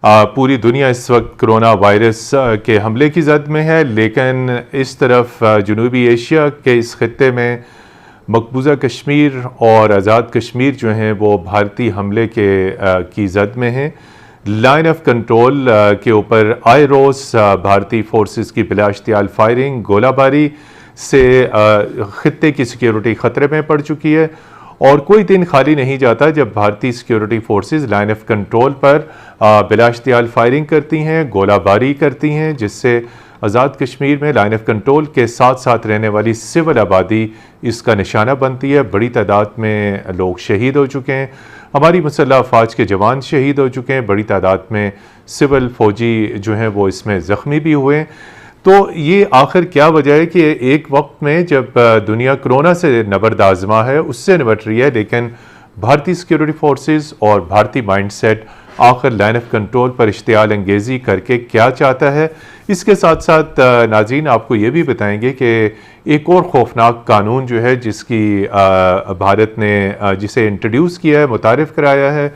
पूरी दुनिया इस वक्त कोरोना वायरस के हमले की जद में है, लेकिन इस तरफ जनूबी एशिया के इस खत्ते में मकबूजा कश्मीर और आज़ाद कश्मीर जो हैं वो भारतीय हमले की जद में हैं। लाइन ऑफ कंट्रोल के ऊपर आए रोज़ भारतीय फोर्सेस की बिलाश्तियाल फायरिंग गोलाबारी से खत्ते की सिक्योरिटी ख़तरे में पड़ चुकी है और कोई दिन खाली नहीं जाता जब भारतीय security forces line of control पर बिलाश्तियाल फायरिंग करती हैं, गोलाबारी करती हैं, जिससे आज़ाद कश्मीर में लाइन ऑफ कंट्रोल के साथ साथ रहने वाली सिविल आबादी इसका निशाना बनती है। बड़ी तादाद में लोग शहीद हो चुके हैं, हमारी मुसल्लह अफवाज के जवान शहीद हो चुके हैं, बड़ी तादाद में सिविल फौजी जो हैं वो इसमें ज़ख्मी भी हुए हैं। तो ये आखिर क्या वजह है कि एक वक्त में जब दुनिया कोरोना से नबर्द आज़मा है, उससे निपट रही है, लेकिन भारतीय सिक्योरिटी फोर्सेस और भारतीय माइंडसेट आखिर लाइन ऑफ कंट्रोल पर इश्तियाल अंगेज़ी करके क्या चाहता है। इसके साथ साथ नाज़रीन आपको ये भी बताएंगे कि एक और खौफनाक कानून जो है जिसकी भारत ने जिसे इंट्रोड्यूस किया है, मुतारिफ़ कराया है,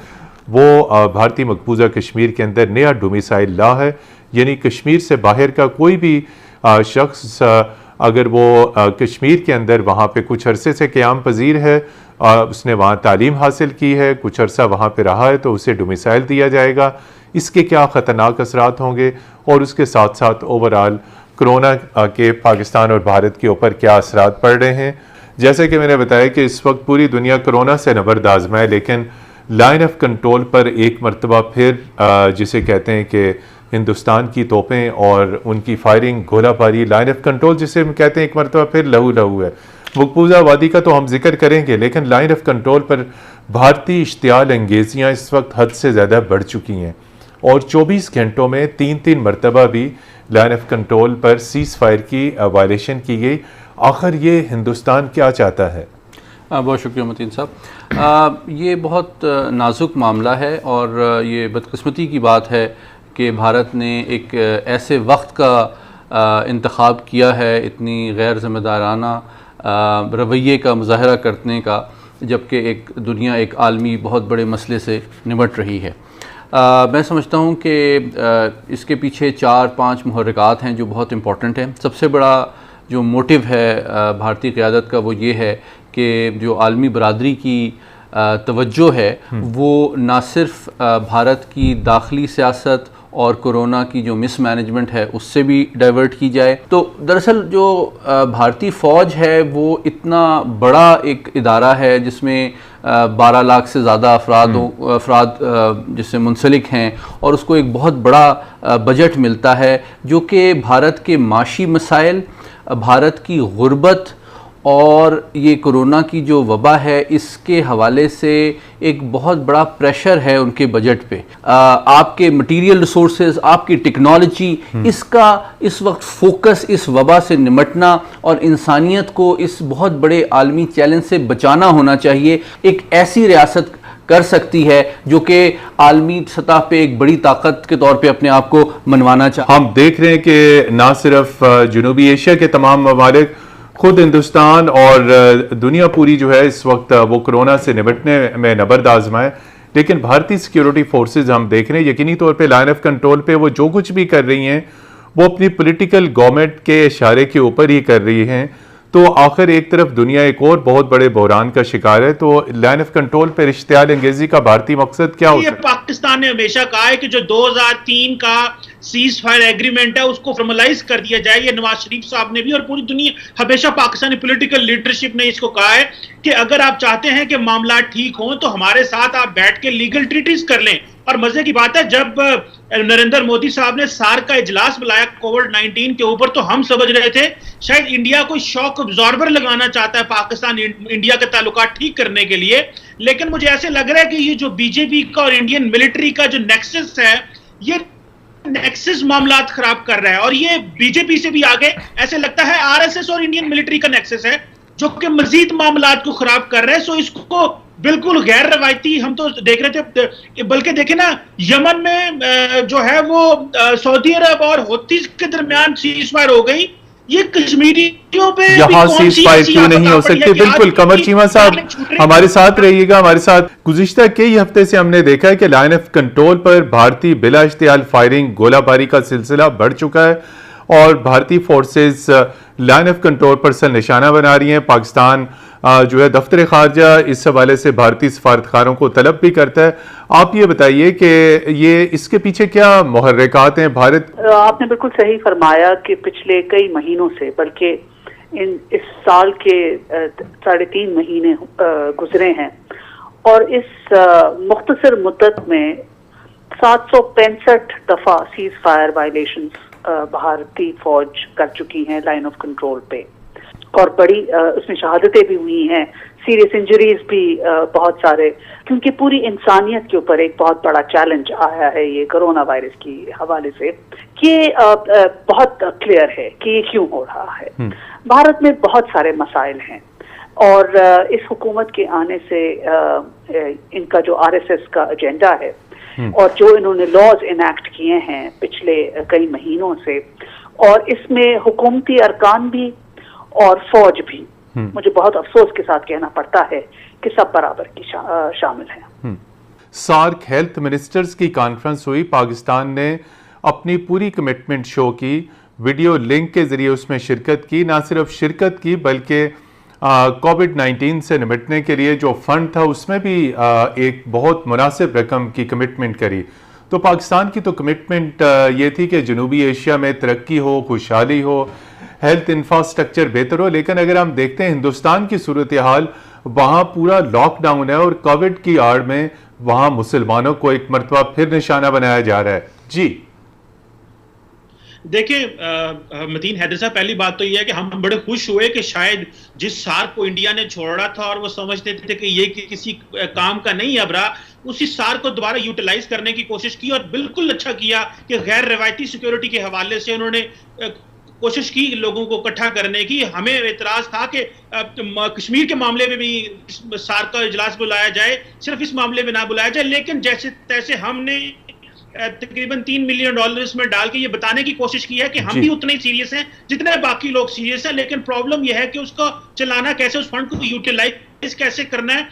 वो भारतीय मकबूजा कश्मीर के अंदर नया डोमिसाइल लॉ है। यानी कश्मीर से बाहर का कोई भी शख्स अगर वो कश्मीर के अंदर वहाँ पे कुछ अरसे से क़याम पजीर है, उसने वहाँ तालीम हासिल की है, कुछ अरसा वहाँ पे रहा है, तो उसे डोमिसाइल दिया जाएगा। इसके क्या ख़तरनाक असरात होंगे और उसके साथ साथ ओवरऑल कोरोना के पाकिस्तान और भारत के ऊपर क्या असरात पड़ रहे हैं। जैसे कि मैंने बताया कि इस वक्त पूरी दुनिया कोरोना से नबर्द आज़मा है, लेकिन लाइन ऑफ कंट्रोल पर एक मरतबा फिर जिसे कहते हैं कि हिंदुस्तान की तोपें और उनकी फायरिंग गोलाबारी, लाइन ऑफ कंट्रोल जिसे हम कहते हैं एक मरतबा फिर लहू लहू है। मकबूजा वादी का तो हम जिक्र करेंगे, लेकिन लाइन ऑफ कंट्रोल पर भारतीय इश्तियाल अंगेजियाँ इस वक्त हद से ज़्यादा बढ़ चुकी हैं और 24 घंटों में 3-3 मरतबा भी लाइन ऑफ कंट्रोल पर सीज़ फायर की वायलेशन की गई। आखिर ये हिंदुस्तान क्या चाहता है? बहुत शुक्रिया मतीन साहब। ये बहुत नाजुक मामला है और ये बदकिस्मती की बात है कि भारत ने एक ऐसे वक्त का इंतखाब किया है इतनी गैर ज़िम्मेदाराना रवैये का मुज़ाहरा करने का, जबकि एक दुनिया एक आलमी बहुत बड़े मसले से निपट रही है। मैं समझता हूँ कि इसके पीछे 4-5 मुहर्रिकात हैं जो बहुत इम्पॉर्टेंट हैं। सबसे बड़ा जो मोटिव है भारतीय क़यादत का वो ये है कि जो आलमी बरादरी की तवज्जो है वो ना सिर्फ भारत की दाखिली सियासत और कोरोना की जो मिसमैनेजमेंट है उससे भी डाइवर्ट की जाए। तो दरअसल जो भारतीय फ़ौज है वो इतना बड़ा एक इदारा है जिसमें 12 लाख से ज़्यादा अफराद जिससे मुंसलिक हैं और उसको एक बहुत बड़ा बजट मिलता है जो कि भारत के माशी मसाइल, भारत की गुर्बत और ये कोरोना की जो वबा है इसके हवाले से एक बहुत बड़ा प्रेशर है उनके बजट पे। आपके मटेरियल रिसोर्सेज, आपकी टेक्नोलॉजी, इसका इस वक्त फोकस इस वबा से निमटना और इंसानियत को इस बहुत बड़े आलमी चैलेंज से बचाना होना चाहिए। एक ऐसी रियासत कर सकती है जो कि आलमी सतह पे एक बड़ी ताकत के तौर पे अपने आप को मनवाना चाहिए। हम देख रहे हैं कि ना सिर्फ जनूबी एशिया के तमाम ममालिक, खुद हिंदुस्तान और दुनिया पूरी जो है इस वक्त वो कोरोना से निपटने में नबर्द आज़मा है, लेकिन भारतीय सिक्योरिटी फोर्सेस हम देख रहे हैं यकीनी तौर पे लाइन ऑफ कंट्रोल पे वो जो कुछ भी कर रही हैं वो अपनी पॉलिटिकल गवर्नमेंट के इशारे के ऊपर ही कर रही हैं। तो आखिर एक तरफ दुनिया एक और बहुत बड़े बहरान का शिकार है, तो लाइन ऑफ कंट्रोल पर इश्तियाल अंगेजी का भारतीय मकसद क्या होता है? पाकिस्तान ने हमेशा कहा है कि जो 2003 का सीज फायर एग्रीमेंट है उसको फॉर्मलाइज कर दिया जाए। ये नवाज शरीफ साहब ने भी और पूरी दुनिया हमेशा पाकिस्तानी पॉलिटिकल लीडरशिप ने इसको कहा है कि अगर आप चाहते हैं कि मामला ठीक हो तो हमारे साथ आप बैठ के लीगल ट्रीटीज कर लें। और मजे की बात है जब नरेंद्र मोदी साहब ने सार्क का इजलास बुलाया कोविड-19 के ऊपर तो हम समझ रहे थे शायद इंडिया कोई शॉक अब्जॉर्बर लगाना चाहता है पाकिस्तान इंडिया के ताल्लुकात ठीक करने के लिए, लेकिन मुझे ऐसे लग रहा है कि ये जो बीजेपी का और इंडियन मिलिट्री का जो नेक्सस है ये नेक्सस मामलात खराब कर रहा है और ये बीजेपी से भी आगे ऐसे लगता है आरएसएस और इंडियन मिलिट्री का नेक्सस है जो कि मजीद मामलात को खराब कर रहे हैं। सो इसको बिल्कुल गैर रवायती हम तो देख रहे थे, बल्कि देखे ना यमन में जो है वो सऊदी अरब और हौतीस के दरमियान सीज फायर हो गई ये कश्मीरियों पे भी यहाँ कौन सीज सी फायर ऐसी क्यों नहीं हो आपदा पड़ी है सकती? कि आज बिल्कुल, कमर भी चीमा साहब जान छूट रही हमारे है? साथ रहिएगा, हमारे साथ। गुज़िश्ता कई हफ्ते से हमने देखा है कि लाइन ऑफ कंट्रोल पर भारतीय बिला इश्तियाल फायरिंग, गोलाबारी का सिलसिला बढ़ चुका है और भारतीय फोर्सेस लाइन ऑफ कंट्रोल पर सर निशाना बना रही हैं। पाकिस्तान जो है दफ्तर खारजा इस हवाले से भारतीय सफारतकारों को तलब भी करता है। आप ये बताइए कि ये इसके पीछे क्या मुहर्रिकात हैं? भारत आपने बिल्कुल सही फरमाया कि पिछले कई महीनों से, बल्ककि इस साल के 3.5 महीने गुजरे हैं और इस मुख्तसर मुद्दत में 765 दफा सीज फायर वायलेशंस भारतीय फौज कर चुकी हैं लाइन ऑफ कंट्रोल पे, और बड़ी उसमें शहादतें भी हुई हैं, सीरियस इंजरीज भी बहुत सारे, क्योंकि पूरी इंसानियत के ऊपर एक बहुत बड़ा चैलेंज आया है ये कोरोना वायरस की हवाले से। ये बहुत क्लियर है कि ये क्यों हो रहा है। भारत में बहुत सारे मसाइल हैं और इस हुकूमत के आने से इनका जो RSS का एजेंडा है और जो इन्होंने लॉज इनैक्ट किए हैं पिछले कई महीनों से, और इसमें हुकूमती अरकान भी और फौज भी, मुझे बहुत अफसोस के साथ कहना पड़ता है कि सब बराबर की शामिल हैं। सार्क हेल्थ मिनिस्टर्स की कॉन्फ्रेंस हुई, पाकिस्तान ने अपनी पूरी कमिटमेंट शो की, वीडियो लिंक के जरिए उसमें शिरकत की। ना सिर्फ शिरकत की बल्कि कोविड-19 से निपटने के लिए जो फंड था उसमें भी एक बहुत मुनासिब रकम की कमिटमेंट करी। तो पाकिस्तान की तो कमिटमेंट ये थी कि जनूबी एशिया में तरक्की हो, खुशहाली हो, हेल्थ इंफ्रास्ट्रक्चर बेहतर हो। लेकिन अगर हम देखते हैं हिंदुस्तान की सूरत हाल, वहाँ पूरा लॉकडाउन है और कोविड की आड़ में वहाँ मुसलमानों को एक मरतबा फिर निशाना बनाया जा रहा है। जी देखिए मतीन हैदर साहब, पहली बात तो यह है कि हम बड़े खुश हुए कि शायद जिस सार्क को इंडिया ने छोड़ा था और वो समझते थे कि ये किसी काम का नहीं अब रहा, उसी सार्क को दोबारा यूटिलाइज करने की कोशिश की और बिल्कुल अच्छा किया कि गैर रवायती सिक्योरिटी के हवाले से उन्होंने कोशिश की लोगों को इकट्ठा करने की। हमें एतराज था कि कश्मीर के मामले में भी सार्क का इजलास बुलाया जाए, सिर्फ इस मामले में ना बुलाया जाए, लेकिन जैसे तैसे हमने तकरीबन $3 मिलियन इसमें डाल के ये बताने की कोशिश की है कि हम भी उतने ही सीरियस हैं जितने बाकी लोग सीरियस हैं, लेकिन प्रॉब्लम यह है कि उसको चलाना कैसे, उस फंड को यूटिलाइज कैसे करना है।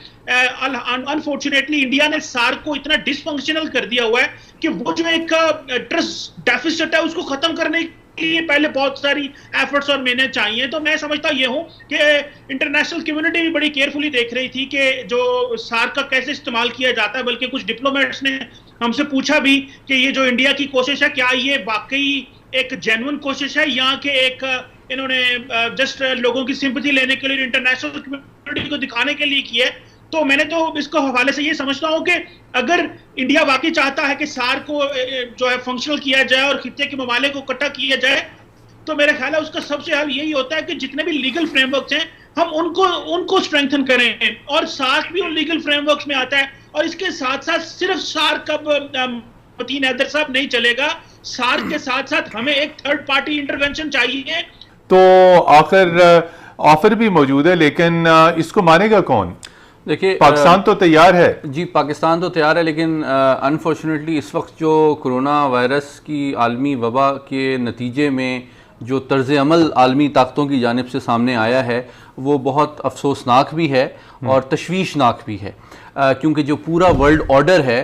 अनफॉर्चुनेटली इंडिया ने सार्क को इतना डिसफंक्शनल कर दिया हुआ है कि वो जो एक ट्रस्ट डेफिसिट है उसको खत्म करने के लिए पहले बहुत सारी एफर्ट्स और मेहनत चाहिए। तो मैं समझता ये हूं कि इंटरनेशनल कम्युनिटी भी बड़ी केयरफुली देख रही थी कि जो सार्क का कैसे इस्तेमाल किया जाता है, बल्कि कुछ डिप्लोमेट्स ने हमसे पूछा भी कि ये जो इंडिया की कोशिश है क्या ये वाकई एक जेन्युइन कोशिश है या कि एक इन्होंने जस्ट लोगों की सिंपैथी लेने के लिए, इंटरनेशनल कम्युनिटी को दिखाने के लिए की है। तो मैंने तो इसको हवाले से ये समझता हूं कि अगर इंडिया वाकई चाहता है कि सार्क को जो है फंक्शनल किया जाए और खित्ते के ममालिक को इकट्ठा किया जाए, तो मेरे ख्याल है उसका सबसे हल यही होता है कि जितने भी लीगल फ्रेमवर्क्स हैं हम उनको स्ट्रेंथन करें, और सार्क भी उन लीगल फ्रेमवर्क्स में आता है। और इसके साथ साथ सिर्फ सार्क का मतीन हैदर साहब नहीं चलेगा, सार्क के साथ साथ हमें एक थर्ड पार्टी इंटरवेंशन चाहिए। तो आखिर ऑफर भी मौजूद है, लेकिन इसको मानेगा कौन? देखिए, पाकिस्तान तो तैयार है। जी, पाकिस्तान तो तैयार है, लेकिन अनफॉर्चुनेटली इस वक्त जो कोरोना वायरस की आलमी वबा के नतीजे में जो तर्ज अमल आलमी ताकतों की जानिब से सामने आया है वो बहुत अफसोसनाक भी है और तशवीशनाक भी है, क्योंकि जो पूरा वर्ल्ड ऑर्डर है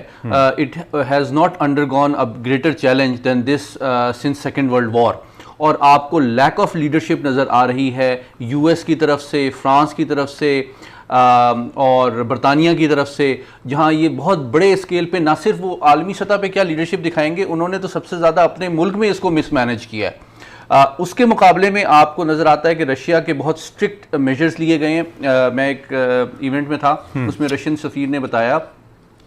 it has not undergone a greater challenge than this since second world war. और आपको लैक ऑफ लीडरशिप नज़र आ रही है US की तरफ से, फ्रांस की तरफ से और बरतानिया की तरफ से, जहां ये बहुत बड़े स्केल पे ना सिर्फ वो आलमी सतह पे क्या लीडरशिप दिखाएंगे, उन्होंने तो सबसे ज़्यादा अपने मुल्क में इसको मिसमैनेज किया है। उसके मुकाबले में आपको नज़र आता है कि रशिया के बहुत स्ट्रिक्ट मेजर्स लिए गए हैं। मैं एक इवेंट में था, उसमें रशियन सफ़ीर ने बताया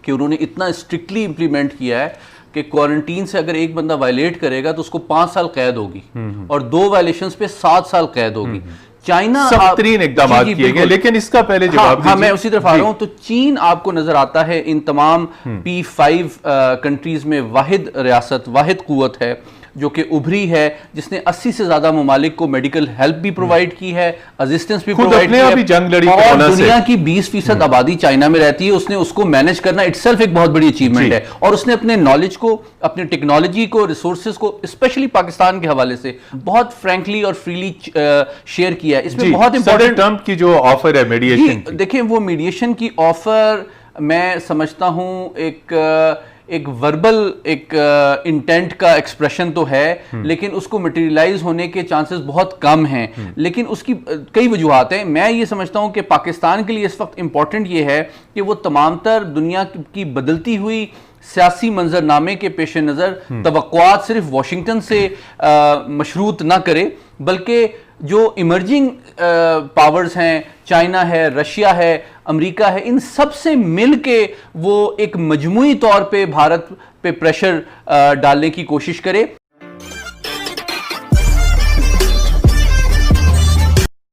कि उन्होंने इतना स्ट्रिक्टली इम्प्लीमेंट किया है कि क्वारंटीन से अगर एक बंदा वायलेट करेगा तो उसको 5 साल कैद होगी और 2 वायलेशंस पे 7 साल कैद होगी। चाइना सबतरीन इकदाम किए गए, लेकिन इसका पहले जवाब हाँ, मैं उसी तरफ आ रहा हूं। तो चीन आपको नजर आता है इन तमाम P5 कंट्रीज में वाहिद रियासत, वाहिद कुव्वत है जो कि उभरी है, जिसने 80 से ज़्यादा ममालिक को मेडिकल हेल्प भी प्रोवाइड की है, असिस्टेंस भी प्रोवाइड की है, जंग लड़ी और दुनिया की 20% आबादी चाइना में रहती है, उसने उसको मैनेज करना इटसेल्फ एक बहुत बड़ी अचीवमेंट है, और उसने अपने नॉलेज को, अपनी टेक्नोलॉजी को, रिसोर्सेज को स्पेशली पाकिस्तान के हवाले से बहुत फ्रैंकली और फ्रीली शेयर किया है। इसमें बहुत इंपॉर्टेंट ट्रंप की जो ऑफर है मीडिएशन, देखिए वो मीडिएशन की ऑफर मैं समझता हूं एक वर्बल एक इंटेंट का एक्सप्रेशन तो है, लेकिन उसको मटेरियलाइज होने के चांसेस बहुत कम हैं, लेकिन उसकी कई वजूहात हैं। मैं ये समझता हूं कि पाकिस्तान के लिए इस वक्त इंपॉर्टेंट ये है कि वो तमाम तर दुनिया की बदलती हुई सियासी मंजरनामे के पेश नज़र तवक्कुआत सिर्फ वाशिंगटन से मशरूत ना करे, बल्कि जो इमर्जिंग पावर्स हैं, चाइना है, रशिया है, अमेरिका है, इन सब से मिल के वो एक मजमूई तौर पे भारत पे प्रेशर डालने की कोशिश करे।